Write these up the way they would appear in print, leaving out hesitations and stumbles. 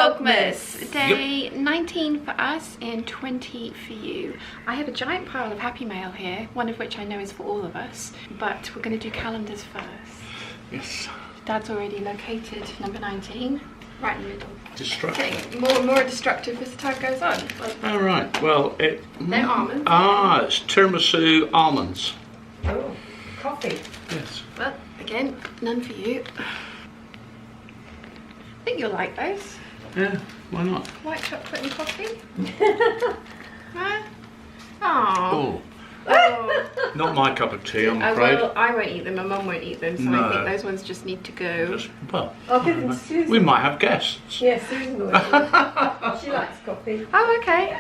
Vlogmas. Day 19 for us and 20 for you. I have a giant pile of happy mail here, one of which I know is for all of us, but we're going to do calendars first. Yes. Dad's already located number 19, right in the middle. Destructive. Getting more and more destructive as the time goes on. All right. Well, they're almonds. Ah, it's tiramisu almonds. Oh, coffee. Yes. Well, again, none for you. I think you'll like those. Yeah. Why not? White chocolate and coffee. Huh? Aww. Oh. Not my cup of tea, I'm afraid. Well, I won't eat them. My mum won't eat them, so No. I think those ones just need to go. Well, I'll give them to Susan. we might have guests. Yeah, Susan will. She likes coffee. Oh, okay.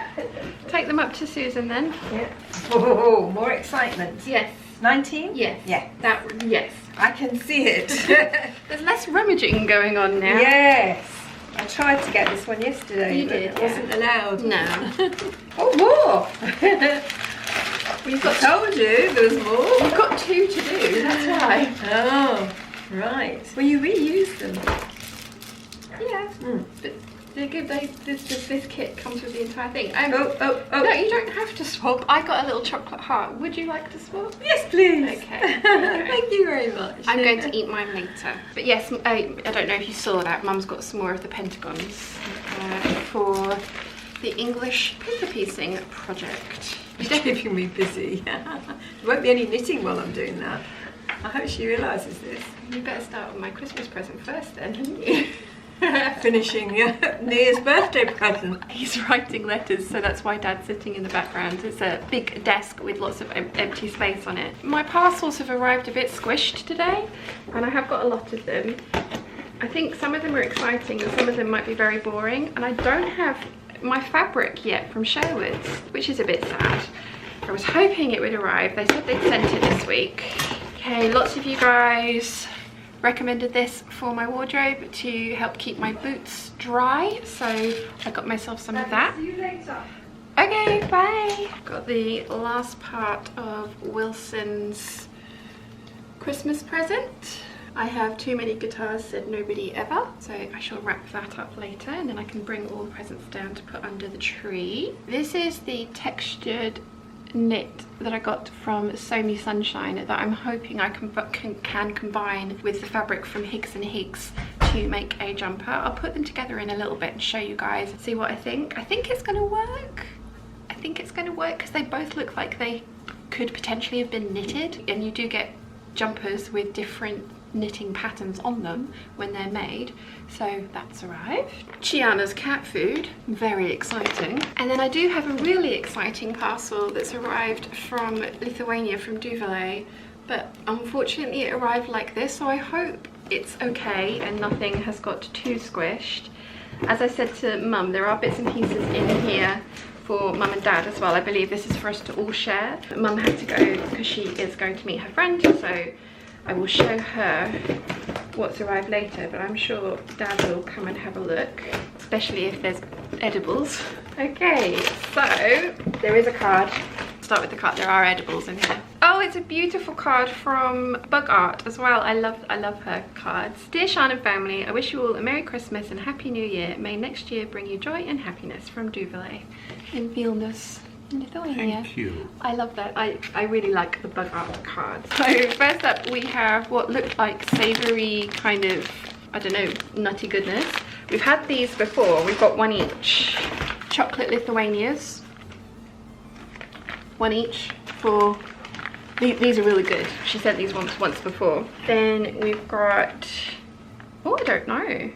Take them up to Susan then. Yeah. Oh, more excitement. Yes. 19? Yes. Yeah. Yes. I can see it. There's less rummaging going on now. Yes. I tried to get this one yesterday. You but did, it wasn't allowed. No. Oh, more! We've I told you there was more. You've got 2 to do, that's why. Oh, right. Well, you reuse them. Yeah. But they're good. This kit comes with the entire thing. Oh. No, you don't have to swap. I got a little chocolate heart. Would you like to swap? Yes, please. Okay. Thank you very much. I'm going to eat mine later. But yes, I don't know if you saw that. Mum's got some more of the pentagons for the English paper piecing project. You're keeping me busy. There won't be any knitting while I'm doing that. I hope she realises this. You better start with my Christmas present first then, hadn't you? Finishing Nia's birthday present. He's writing letters, so that's why Dad's sitting in the background. It's a big desk with lots of empty space on it. My parcels have arrived a bit squished today, and I have got a lot of them. I think some of them are exciting and some of them might be very boring, and I don't have my fabric yet from Sherwood's, which is a bit sad. I was hoping it would arrive. They said they'd sent it this week. Okay, lots of you guys recommended this for my wardrobe to help keep my boots dry, so I got myself some of that. See you later. Okay, bye. Got the last part of Wilson's Christmas present. I have too many guitars, said nobody ever, so I shall wrap that up later and then I can bring all the presents down to put under the tree. This is the textured knit that I got from Sew Me Sunshine that I'm hoping I can combine with the fabric from Higgs & Higgs to make a jumper. I'll put them together in a little bit and show you guys, see what I think. I think it's going to work. I think it's going to work because they both look like they could potentially have been knitted, and you do get jumpers with different knitting patterns on them when they're made. So that's arrived. Chiana's cat food, very exciting. And then I do have a really exciting parcel that's arrived from Lithuania, from Duvet, but unfortunately it arrived like this, so I hope it's okay and nothing has got too squished. As I said to Mum, there are bits and pieces in here for Mum and Dad as well. I believe this is for us to all share. Mum had to go because she is going to meet her friend, so I will show her what's arrived later, but I'm sure Dad will come and have a look, especially if there's edibles. Okay, so there is a card. Start with the card. There are edibles in here. Oh, it's a beautiful card from Bug Art as well. I love her cards. Dear Sean and family, I wish you all a Merry Christmas and Happy New Year. May next year bring you joy and happiness from Duvet in Vilnius, Lithuania. Thank you. I love that. I really like the Bug Art cards. So first up we have what looked like savoury kind of, I don't know, nutty goodness. We've had these before. We've got one each. Chocolate Lithuanias. One each for, these are really good. She sent these once before. Then we've got, oh, I don't know.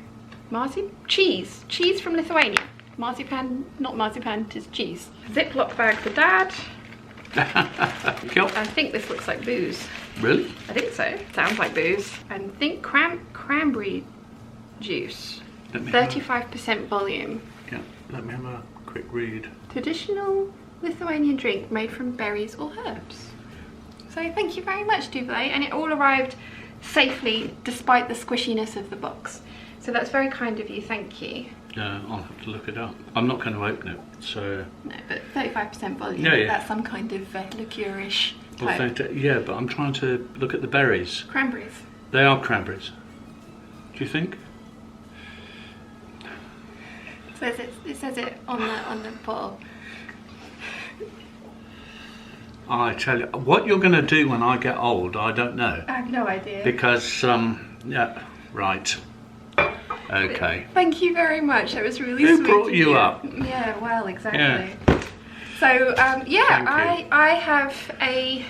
Cheese from Lithuania. Marzipan, not marzipan, it is cheese. Ziploc bag for Dad. Cool. I think this looks like booze. Really? I think so. Sounds like booze. And think cranberry juice. 35% volume. Yeah, let me have a quick read. Traditional Lithuanian drink made from berries or herbs. So thank you very much, Duvet. And it all arrived safely despite the squishiness of the box. So that's very kind of you, thank you. I'll have to look it up. I'm not going to open it, so... No, but 35% volume, yeah. That's some kind of liqueur-ish type. Well, yeah, but I'm trying to look at the berries. It says it on the bottle. I tell you, what you're going to do when I get old, I don't know. I have no idea. Because, yeah, right. Okay. Thank you very much. That was really Who sweet. brought of you up? Yeah, well, exactly. Yeah. So, yeah, Thank you. I have a...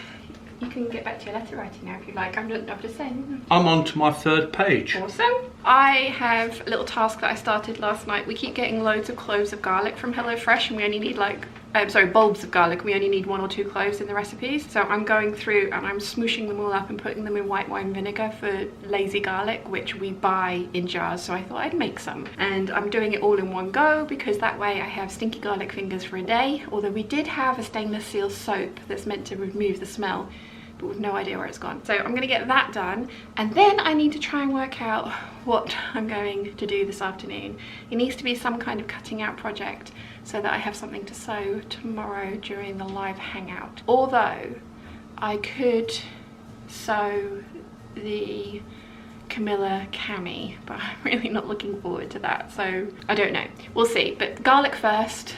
You can get back to your letter writing now if you like. I'm just saying. I'm on to my 3rd page. Awesome. I have a little task that I started last night. We keep getting loads of cloves of garlic from HelloFresh, and we only need like, bulbs of garlic. We only need 1 or 2 cloves in the recipes. So I'm going through and I'm smooshing them all up and putting them in white wine vinegar for lazy garlic, which we buy in jars. So I thought I'd make some. And I'm doing it all in one go because that way I have stinky garlic fingers for a day. Although we did have a stainless steel soap that's meant to remove the smell, but with no idea where it's gone. So I'm gonna get that done, and then I need to try and work out what I'm going to do this afternoon. It needs to be some kind of cutting out project so that I have something to sew tomorrow during the live hangout. Although I could sew the Camilla cami, but I'm really not looking forward to that, so I don't know. We'll see, but garlic first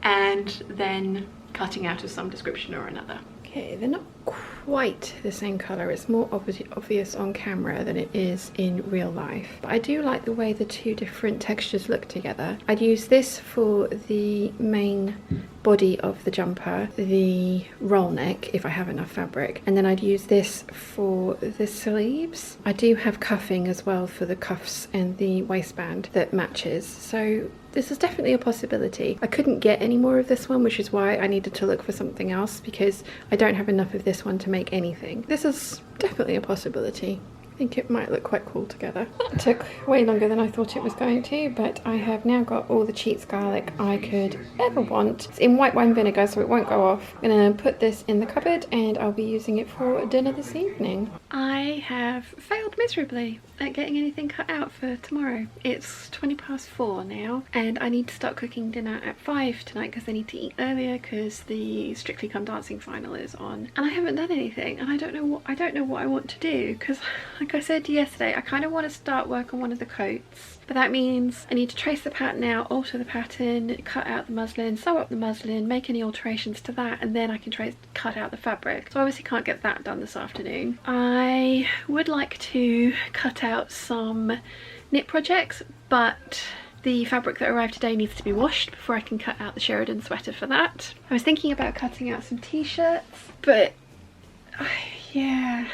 and then cutting out of some description or another. Okay, they're not quite the same colour. It's more obvious on camera than it is in real life. But I do like the way the two different textures look together. I'd use this for the main body of the jumper, the roll neck, if I have enough fabric. And then I'd use this for the sleeves. I do have cuffing as well for the cuffs and the waistband that matches. So this is definitely a possibility. I couldn't get any more of this one, which is why I needed to look for something else, because I don't have enough of this one to make anything. This is definitely a possibility. I think it might look quite cool together. It took way longer than I thought it was going to, but I have now got all the cheats garlic I could ever want. It's in white wine vinegar, so it won't go off. I'm gonna put this in the cupboard and I'll be using it for dinner this evening. I have failed miserably at getting anything cut out for tomorrow. It's 4:20 now, and I need to start cooking dinner at 5 tonight because I need to eat earlier because the Strictly Come Dancing final is on. And I haven't done anything, and I don't know what I want to do, because like I said yesterday, I kind of want to start work on one of the coats, but that means I need to trace the pattern out, alter the pattern, cut out the muslin, sew up the muslin, make any alterations to that, and then I can cut out the fabric. So I obviously can't get that done this afternoon. I would like to cut out some knit projects, but the fabric that arrived today needs to be washed before I can cut out the Sheridan sweater for that. I was thinking about cutting out some t-shirts, but yeah,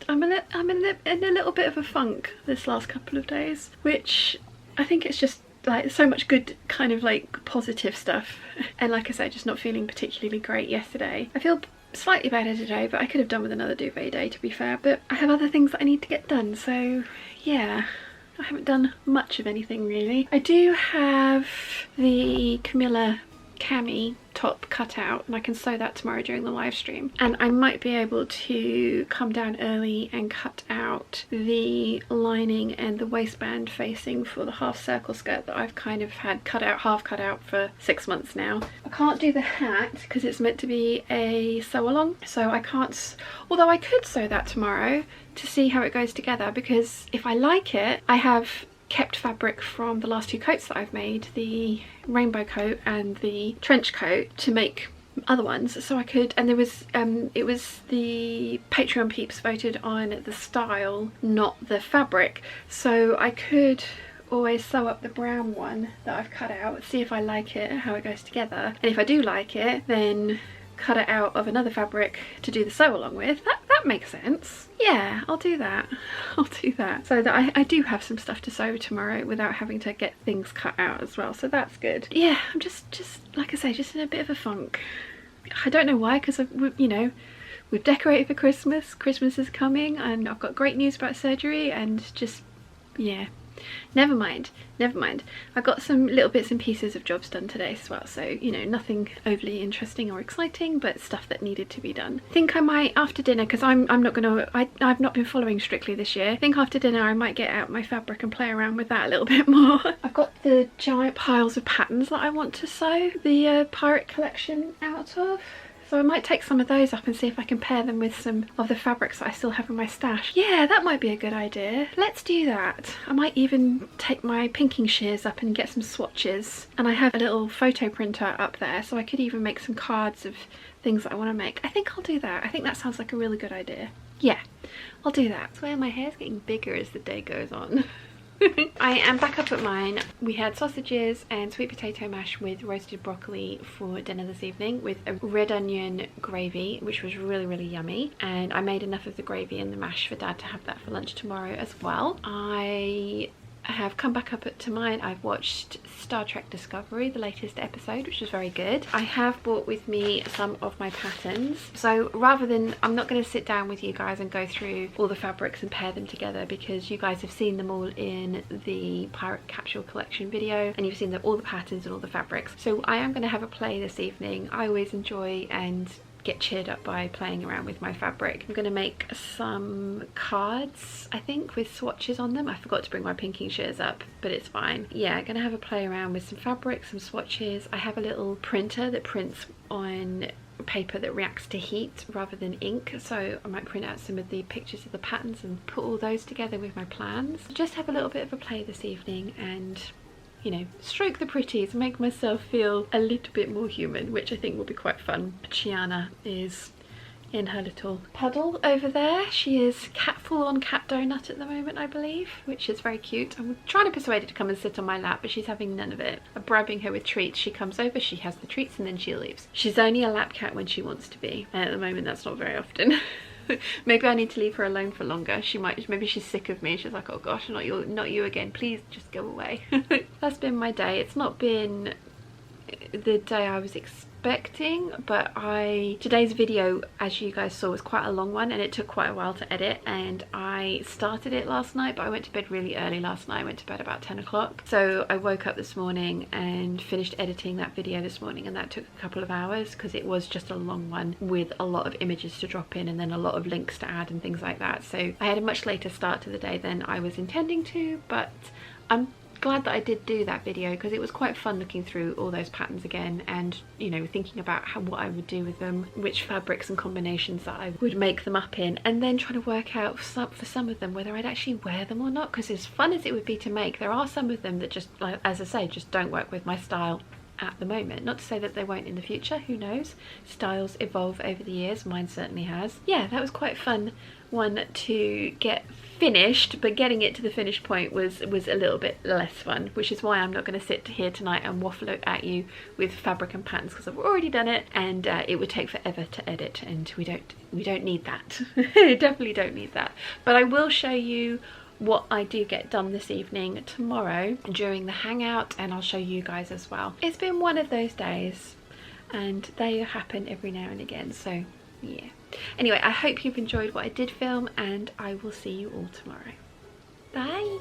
I'm in a little bit of a funk this last couple of days, which I think it's just like so much good kind of like positive stuff, and like I said, just not feeling particularly great yesterday. I feel slightly better today, but I could have done with another duvet day, to be fair, but I have other things that I need to get done, so yeah, I haven't done much of anything really. I do have the Camilla cami top cut out, and I can sew that tomorrow during the live stream, and I might be able to come down early and cut out the lining and the waistband facing for the half circle skirt that I've kind of had half cut out for 6 months now. I can't do the hat because it's meant to be a sew along, so I can't, although I could sew that tomorrow to see how it goes together, because if I like it, I have kept fabric from the last 2 coats that I've made, the rainbow coat and the trench coat, to make other ones. So I could, and there was it was the Patreon peeps voted on the style, not the fabric, so I could always sew up the brown one that I've cut out, see if I like it, how it goes together, and if I do like it, then cut it out of another fabric to do the sew along with. That makes sense. Yeah, I'll do that. I'll do that. So that I do have some stuff to sew tomorrow without having to get things cut out as well, so that's good. Yeah, I'm just like I say, just in a bit of a funk. I don't know why, because you know, we've decorated for Christmas. Christmas is coming, and I've got great news about surgery, and just, yeah. Never mind. I got some little bits and pieces of jobs done today as well, so you know, nothing overly interesting or exciting, but stuff that needed to be done. I think I might, after dinner, because I've not been following Strictly this year, I think after dinner I might get out my fabric and play around with that a little bit more. I've got the giant piles of patterns that I want to sew the pirate collection out of, So I might take some of those up and see if I can pair them with some of the fabrics that I still have in my stash. Yeah, that might be a good idea. Let's do that. I might even take my pinking shears up and get some swatches. And I have a little photo printer up there, so I could even make some cards of things that I want to make. I think I'll do that. I think that sounds like a really good idea. Yeah, I'll do that. I swear my hair's getting bigger as the day goes on. I am back up at mine. We had sausages and sweet potato mash with roasted broccoli for dinner this evening with a red onion gravy, which was really yummy, and I made enough of the gravy and the mash for Dad to have that for lunch tomorrow as well. I have come back up to mine. I've watched Star Trek Discovery, the latest episode, which was very good. I have brought with me some of my patterns, so rather than, I'm not going to sit down with you guys and go through all the fabrics and pair them together, because you guys have seen them all in the Pirate Capsule Collection video and you've seen all the patterns and all the fabrics. So I am going to have a play this evening. I always enjoy and get cheered up by playing around with my fabric. I'm going to make some cards, I think, with swatches on them. I forgot to bring my pinking shears up, but it's fine. Yeah, I'm going to have a play around with some fabric, some swatches. I have a little printer that prints on paper that reacts to heat rather than ink, so I might print out some of the pictures of the patterns and put all those together with my plans. Just have a little bit of a play this evening and, you know, stroke the pretties, make myself feel a little bit more human, which I think will be quite fun. Chiana is in her little puddle over there. She is full on cat donut at the moment, I believe, which is very cute. I'm trying to persuade her to come and sit on my lap, but she's having none of it. I'm bribing her with treats. She comes over, she has the treats, and then she leaves. She's only a lap cat when she wants to be, and at the moment that's not very often. Maybe I need to leave her alone for longer. Maybe she's sick of me. She's like, oh gosh, not you again. Please just go away. That's been my day. It's not been the day I was expecting, but today's video, as you guys saw, was quite a long one and it took quite a while to edit, and I started it last night, but I went to bed really early last night. I went to bed about 10 o'clock. So I woke up this morning and finished editing that video this morning, and that took a couple of hours because it was just a long one with a lot of images to drop in and then a lot of links to add and things like that. So I had a much later start to the day than I was intending to, but I'm glad that I did do that video because it was quite fun looking through all those patterns again and, you know, thinking about what I would do with them, which fabrics and combinations that I would make them up in, and then trying to work out for some of them whether I'd actually wear them or not, because as fun as it would be to make, there are some of them that just, like, as I say, just don't work with my style at the moment. Not to say that they won't in the future, who knows? Styles evolve over the years, mine certainly has. Yeah, that was quite fun one to get finished, but getting it to the finished point was a little bit less fun, which is why I'm not going to sit here tonight and waffle at you with fabric and patterns, because I've already done it and it would take forever to edit, and we don't need that. Definitely don't need that. But I will show you what I do get done this evening tomorrow during the hangout, and I'll show you guys as well. It's been one of those days and they happen every now and again, so yeah. Anyway, I hope you've enjoyed what I did film, and I will see you all tomorrow. Bye!